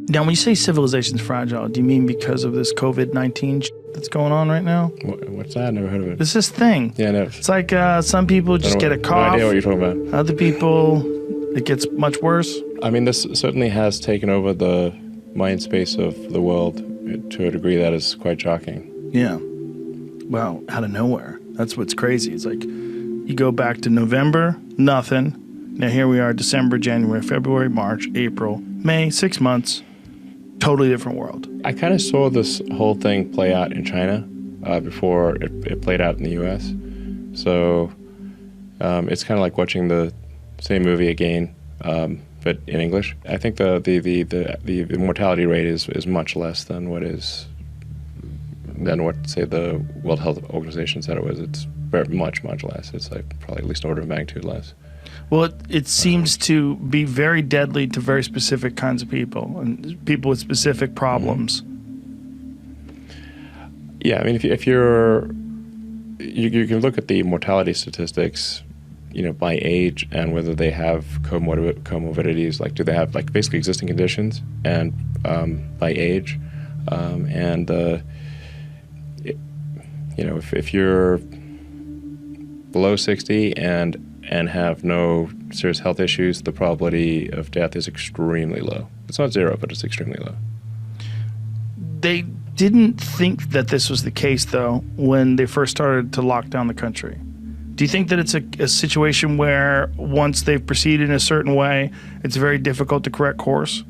Now, when you say civilization's fragile, do you mean because of this COVID-19 that's going on right now? What's that? I never heard of it. It's this thing. Yeah, no. It's like some people just get a cough. No idea what you're talking about. Other people, it gets much worse. I mean, this certainly has taken over the mind space of the world to a degree that is quite shocking. Yeah. Well, out of nowhere. That's what's crazy. It's like you go back to November, nothing. Now here we are, December, January, February, March, April, May, 6 months. Totally different world. I kind of saw this whole thing play out in China before it played out in the U.S. So it's kind of like watching the same movie again, but in English. I think the mortality rate is much less than what say the World Health Organization said it was. It's very much less. It's like probably at least an order of magnitude less. Well, it seems to be very deadly to very specific kinds of people and people with specific problems. Yeah, I mean, if you can look at the mortality statistics, by age and whether they have comorbidities, like do they have like basically existing conditions, and by age, if you're below 60 and have no serious health issues, the probability of death is extremely low. It's not zero, but it's extremely low. They didn't think that this was the case, though, when they first started to lock down the country. Do you think that it's a situation where once they've proceeded in a certain way, it's very difficult to correct course?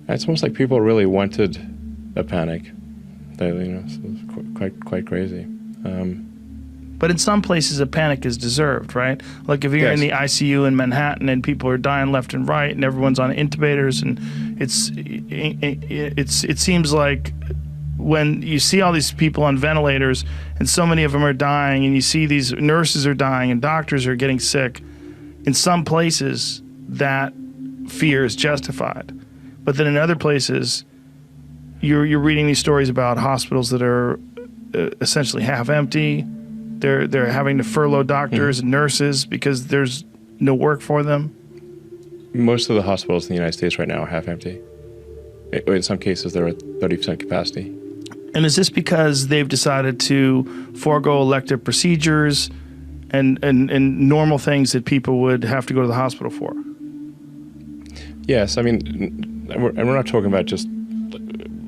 It's almost like people really wanted a panic. So it's quite crazy. But in some places, a panic is deserved, right? Like if you're in the ICU in Manhattan and people are dying left and right, and everyone's on intubators, and it seems like when you see all these people on ventilators and so many of them are dying, and you see these nurses are dying and doctors are getting sick, in some places that fear is justified, but then in other places, you're reading these stories about hospitals that are essentially half empty. They're having to furlough doctors and nurses because there's no work for them. Most of the hospitals in the United States right now are half empty. In some cases, they're at 30% capacity. And is this because they've decided to forego elective procedures and normal things that people would have to go to the hospital for? Yes, I mean, and we're not talking about just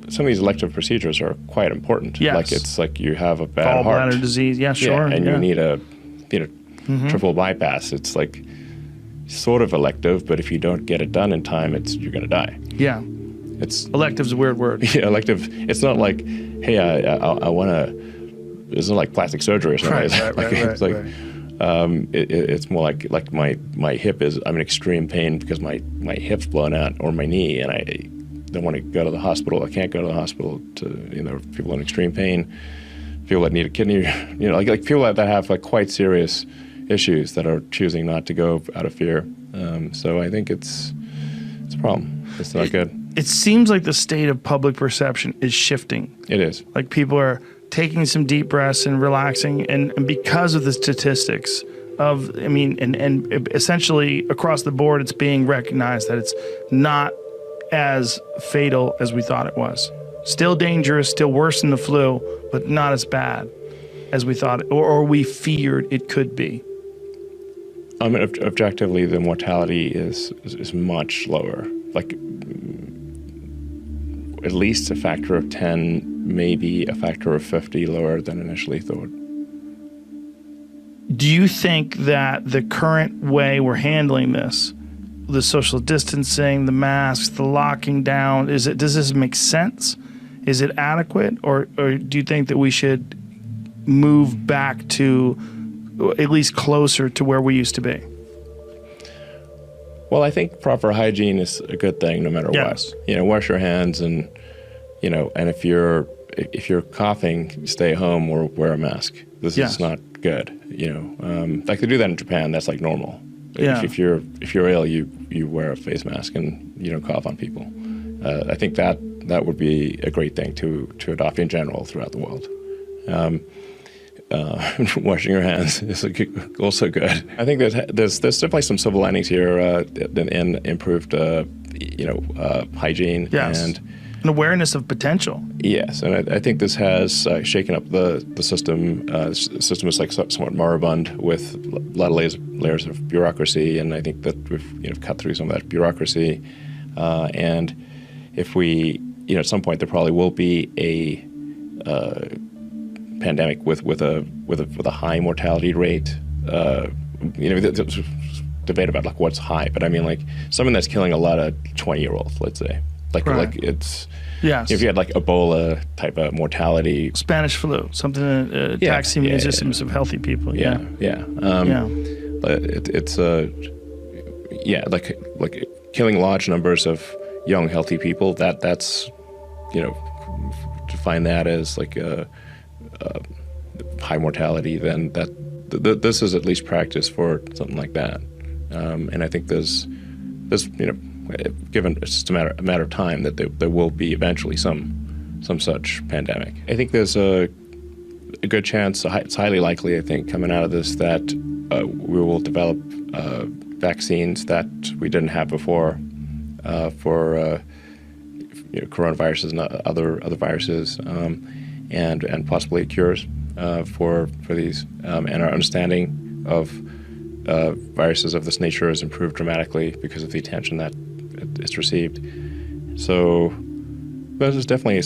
some of these elective procedures are quite important. Yes. Like it's like you have a bad heart. Gallbladder disease, yeah, sure. Yeah, and you need a triple bypass. It's like sort of elective, but if you don't get it done in time, you're going to die. Yeah. Elective's a weird word. Yeah, elective. It's not like, hey, I want to. It's not like plastic surgery or something. It's more like my hip is. I'm in extreme pain because my hip's blown out, or my knee, and I don't want to go to the hospital. I can't go to the hospital to people in extreme pain, people that need a kidney, like people that have like quite serious issues that are choosing not to go out of fear. So I think it's a problem. It's not good. It seems like the state of public perception is shifting. It is. Like people are taking some deep breaths and relaxing, and because of the statistics and essentially across the board, it's being recognized that it's not as fatal as we thought it was. Still dangerous, still worse than the flu, but not as bad as we thought or we feared it could be. I mean, objectively, the mortality is much lower. Like at least a factor of 10, maybe a factor of 50 lower than initially thought. Do you think that the current way we're handling this, the social distancing, the masks, the locking down, does this make sense? Is it adequate? Or do you think that we should move back to at least closer to where we used to be? Well, I think proper hygiene is a good thing no matter yes. what. Wash your hands and if you're coughing, stay home or wear a mask. This yes. is not good. Like they do that in Japan, that's like normal. Yeah. If you're ill, you wear a face mask and you don't cough on people. I think that would be a great thing to adopt in general throughout the world. Washing your hands is also good. I think there's definitely some silver linings here in improved, hygiene and an awareness of potential. Yes, and I think this has shaken up the system. The system is like somewhat moribund with a lot of layers of bureaucracy, and I think that we've cut through some of that bureaucracy. And if we, at some point, there probably will be a pandemic with a high mortality rate. There's debate about like what's high, but I mean like something that's killing a lot of 20-year-olds, let's say. Like it's if you had like Ebola type of mortality, Spanish flu, something that attacks the immune systems of healthy people. It's like killing large numbers of young healthy people. That's define that as like a high mortality. Then this is at least practice for something like that. And I think there's given it's just a matter of time that there will be eventually some such pandemic. I think there's a good chance, it's highly likely, I think, coming out of this that we will develop vaccines that we didn't have before for coronaviruses and other viruses, and possibly cures for these. And our understanding of viruses of this nature has improved dramatically because of the attention that it's received. So there's definitely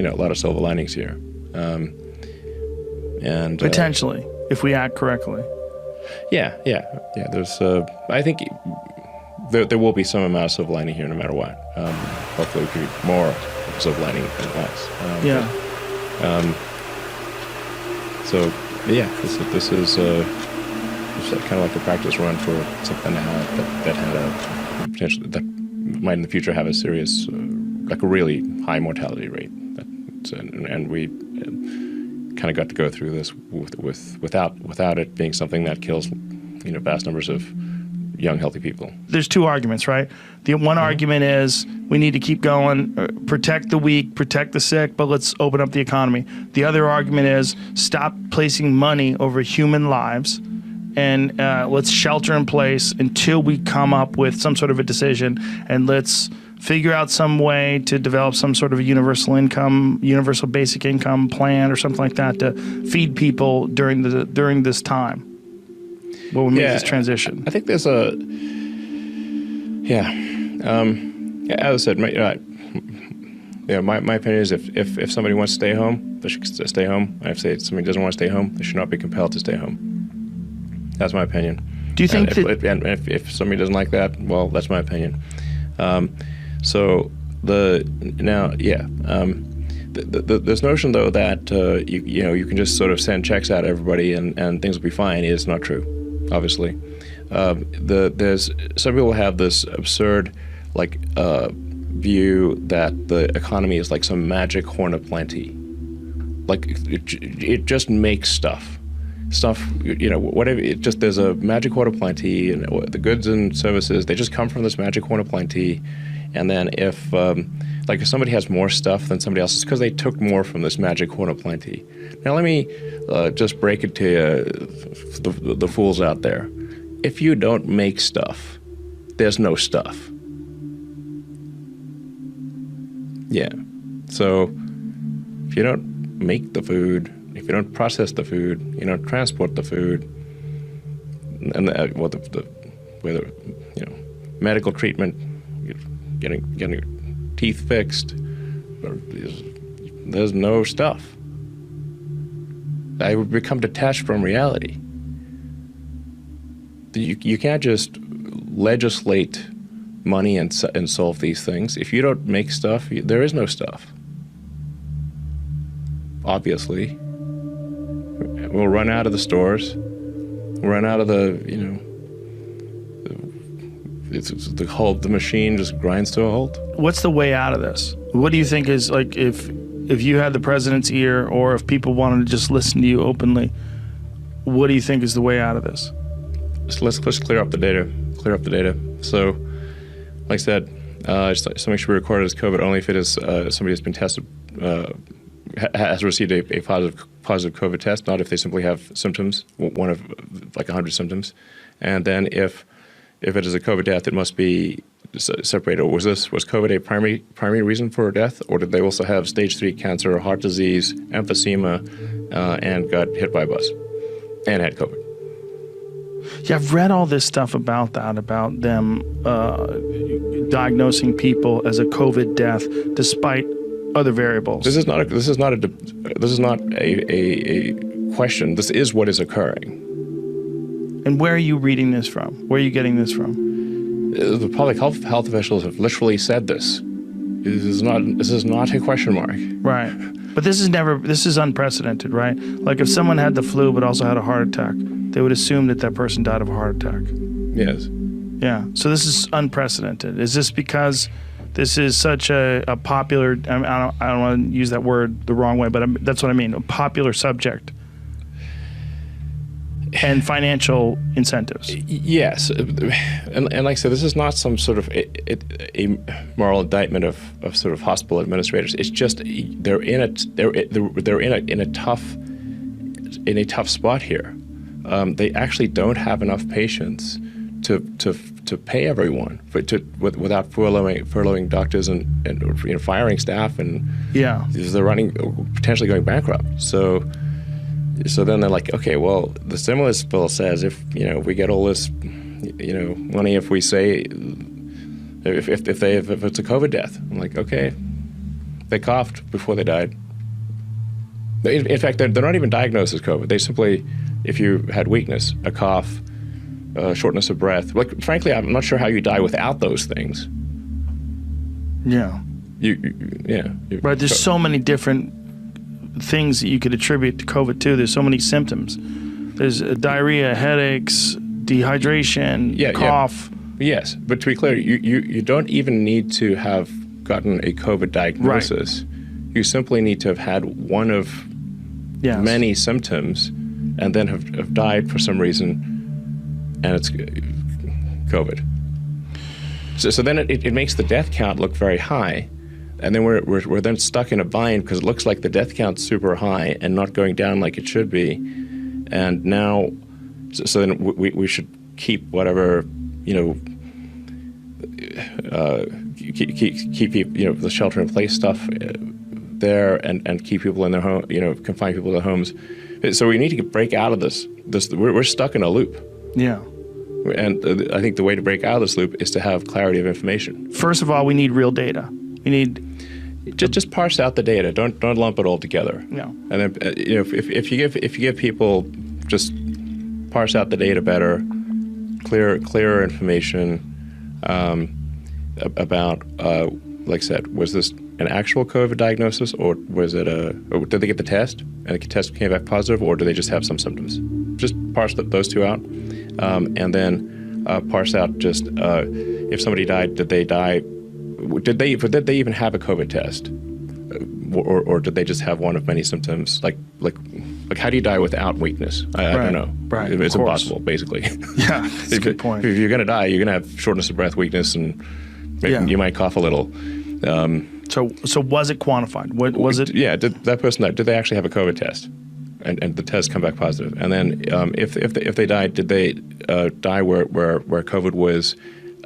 a lot of silver linings here. And potentially, if we act correctly. Yeah. There's, I think there will be some amount of silver lining here no matter what. Hopefully it could be more silver lining than less. This is kind of like a practice run for something that had a potential that might in the future have a serious, like a really high mortality rate. And we kind of got to go through this without it being something that kills, vast numbers of young, healthy people. There's two arguments, right? The one argument is we need to keep going, protect the weak, protect the sick, but let's open up the economy. The other argument is stop placing money over human lives and let's shelter in place until we come up with some sort of a decision, and let's figure out some way to develop some sort of a universal basic income plan or something like that to feed people during this time while we make this transition. I think there's as I said, my opinion is if somebody wants to stay home, they should stay home. And if somebody doesn't want to stay home, they should not be compelled to stay home. That's my opinion. Do you think if somebody doesn't like that, well, that's my opinion. This notion though that you can just sort of send checks out to everybody and things will be fine is not true. Obviously, there's some people have this absurd view that the economy is like some magic horn of plenty, like it just makes stuff, whatever. It just there's a magic horn of plenty, and the goods and services they just come from this magic horn of plenty. And then if somebody has more stuff than somebody else, it's because they took more from this magic horn of plenty. Now let me just break it to you, the fools out there. If you don't make stuff, there's no stuff. Yeah. So if you don't make the food, if you don't process the food, you don't transport the food, and whether medical treatment, getting your teeth fixed, there's no stuff. I would become detached from reality. You can't just legislate money and solve these things. If you don't make stuff, there is no stuff. Obviously. We'll run out of the stores. We'll run out of the machine just grinds to a halt. What's the way out of this? What do you think is if you had the president's ear, or if people wanted to just listen to you openly, what do you think is the way out of this? So let's clear up the data. So, like I said, something should be recorded as COVID only if it is somebody has been tested, has received a positive positive COVID test, not if they simply have symptoms, one of like 100 symptoms. And then if it is a COVID death, it must be separated. Was COVID a primary reason for death, or did they also have stage 3 cancer, heart disease, emphysema, and got hit by a bus and had COVID? Yeah, I've read all this stuff about that, about them diagnosing people as a COVID death despite other variables. This is not a question. This is what is occurring. And where are you reading this from? Where are you getting this from? The public health officials have literally said this. This is not a question mark. Right. But this is unprecedented, right? Like if someone had the flu but also had a heart attack, they would assume that person died of a heart attack. Yes. Yeah. So this is unprecedented. Is this because this is such a popular, I don't want to use that word the wrong way, but that's what I mean, a popular subject? And financial incentives. Yes, and like I said, this is not some sort of a moral indictment of sort of hospital administrators. It's just they're in a tough spot here. They actually don't have enough patients to pay everyone without furloughing doctors and firing staff, and they're potentially going bankrupt. So then they're like, okay, well, the stimulus bill says if we get all this, money, if we say if it's a COVID death, I'm like, okay, they coughed before they died. In fact, they're not even diagnosed as COVID. They simply, if you had weakness, a cough, shortness of breath. Like, frankly, I'm not sure how you die without those things. Yeah. Right. There's so many different things that you could attribute to COVID too. There's so many symptoms. There's diarrhea, headaches, dehydration, cough. Yeah. Yes, but to be clear, you don't even need to have gotten a COVID diagnosis. Right. You simply need to have had one of many symptoms and then have died for some reason, and it's COVID. So then it makes the death count look very high. And then we're then stuck in a bind because it looks like the death count's super high and not going down like it should be. And now, so then we should keep whatever, keep the shelter in place stuff there and keep people in their home, confine people to their homes. So we need to break out of this. We're stuck in a loop. Yeah. And I think the way to break out of this loop is to have clarity of information. First of all, we need real data. We need just parse out the data. Don't lump it all together. No. And then if you give people, just parse out the data better, clearer information about like I said, was this an actual COVID diagnosis, or was it or did they get the test and the test came back positive, or do they just have some symptoms? Just parse those two out, and then parse out just if somebody died, did they die? Did they even have a COVID test, or did they just have one of many symptoms? Like how do you die without weakness? I don't know. Right, it's impossible, basically. Yeah, that's a good point. If you're going to die, you're going to have shortness of breath, weakness, and you might cough a little. So was it quantified? What was it? Yeah, did that person die? Did they actually have a COVID test, and the test come back positive? And then if they died, did they die where COVID was?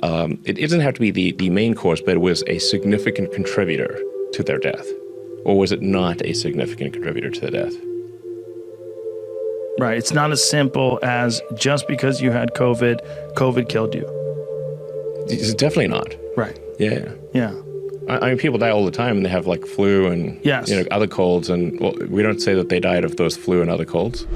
It doesn't have to be the main cause, but it was a significant contributor to their death. Or was it not a significant contributor to the death? Right. It's not as simple as just because you had COVID killed you. It's definitely not. Right. Yeah. Yeah. I mean, people die all the time, and they have like flu and other colds, and we don't say that they died of those flu and other colds.